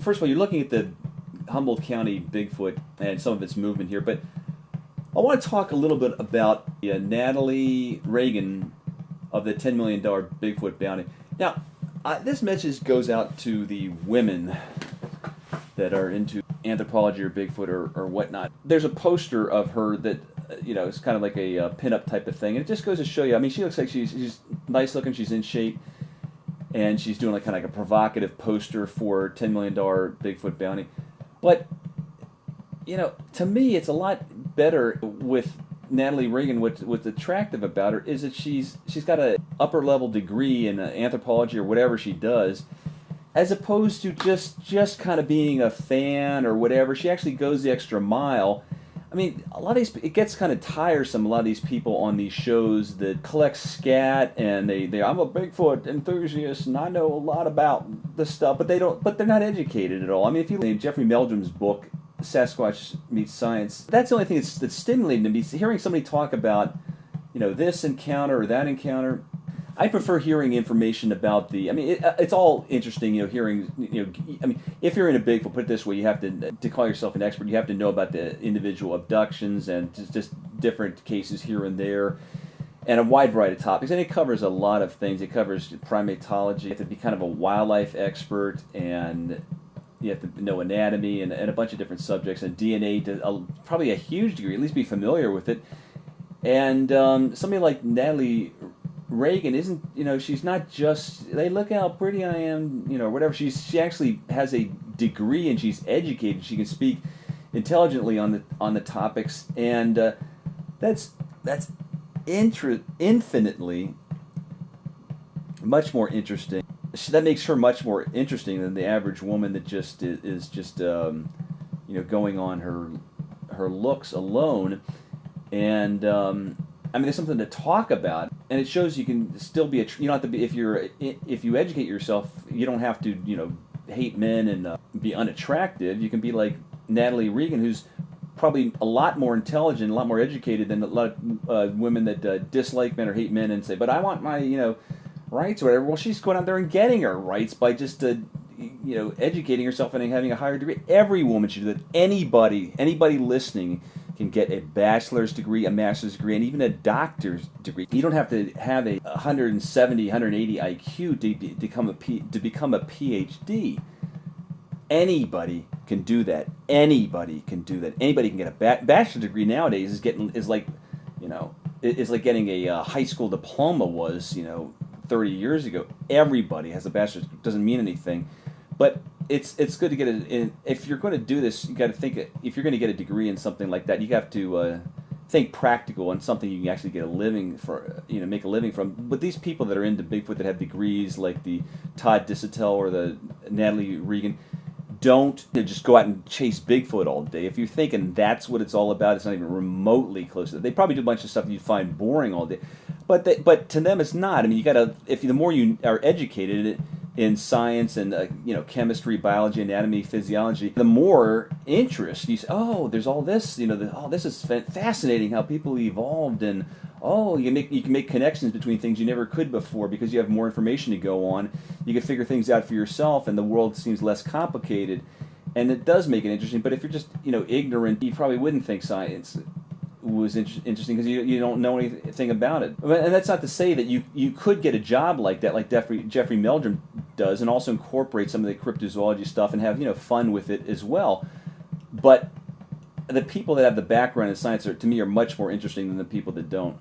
first of all, you're looking at the Humboldt County Bigfoot and some of its movement here, but I want to talk a little bit about Natalie Reagan of the $10 million Bigfoot bounty. Now, this message goes out to the women that are into anthropology or Bigfoot or whatnot. There's a poster of her that, it's kind of like a pinup type of thing, and it just goes to show you. I mean, she looks like she's nice looking, she's in shape, and she's doing like kind of like a provocative poster for $10 million Bigfoot bounty. But, to me, it's a lot better with Natalie Reagan. What's attractive about her is that she's got an upper level degree in anthropology or whatever she does, as opposed to just kind of being a fan or whatever. She actually goes the extra mile. I mean, a lot of these, it gets kind of tiresome. A lot of these people on these shows that collect scat and I'm a Bigfoot enthusiast and I know a lot about the stuff, but they're not educated at all. I mean, if you read Jeffrey Meldrum's book, Sasquatch Meets Science, that's the only thing that's stimulating to me. Hearing somebody talk about, this encounter or that encounter. I prefer hearing information about it's all interesting, hearing, if you're in a Bigfoot, put it this way, you have to call yourself an expert, you have to know about the individual abductions and just different cases here and there, and a wide variety of topics, and it covers a lot of things. It covers primatology. You have to be kind of a wildlife expert, and you have to know anatomy and a bunch of different subjects, and DNA to probably a huge degree, at least be familiar with it. And somebody like Natalie Reagan isn't, she's not just, they look how pretty I am, whatever. She actually has a degree and she's educated. She can speak intelligently on the topics, and that's infinitely much more interesting. That makes her much more interesting than the average woman that just is just going on her looks alone. And there's something to talk about, and it shows you can still be you don't have to be, if you educate yourself, you don't have to hate men and be unattractive. You can be like Natalie Reagan, who's probably a lot more intelligent, a lot more educated than a lot of women that dislike men or hate men and say, but I want my rights or whatever. Well, she's going out there and getting her rights by just educating herself and having a higher degree. Every woman should do that. Anybody listening can get a bachelor's degree, a master's degree, and even a doctor's degree. You don't have to have a 170, 180 IQ to become a PhD. Anybody can do that. Anybody can do that. Anybody can get a bachelor's degree nowadays. Is like getting a high school diploma was 30 years ago. Everybody has a bachelor's. Doesn't mean anything, but it's good to get it. If you're going to do this, you got to think. If you're going to get a degree in something like that, you have to think practical and something you can actually get a living for. Make a living from. But these people that are into Bigfoot that have degrees, like the Todd Disotell or the Natalie Reagan, don't just go out and chase Bigfoot all day. If you're thinking that's what it's all about, it's not even remotely close to that. They probably do a bunch of stuff you'd find boring all day, but to them it's not. I mean, you got to. If the more you are educated in science and chemistry, biology, anatomy, physiology, the more interest you say, oh, there's all this, this is fascinating how people evolved, and you can make connections between things you never could before because you have more information to go on. You can figure things out for yourself, and the world seems less complicated, and it does make it interesting. But if you're just ignorant, you probably wouldn't think science was interesting because you don't know anything about it. And that's not to say that you could get a job like that, like Jeffrey Meldrum does, and also incorporate some of the cryptozoology stuff and have fun with it as well. But the people that have the background in science to me are much more interesting than the people that don't.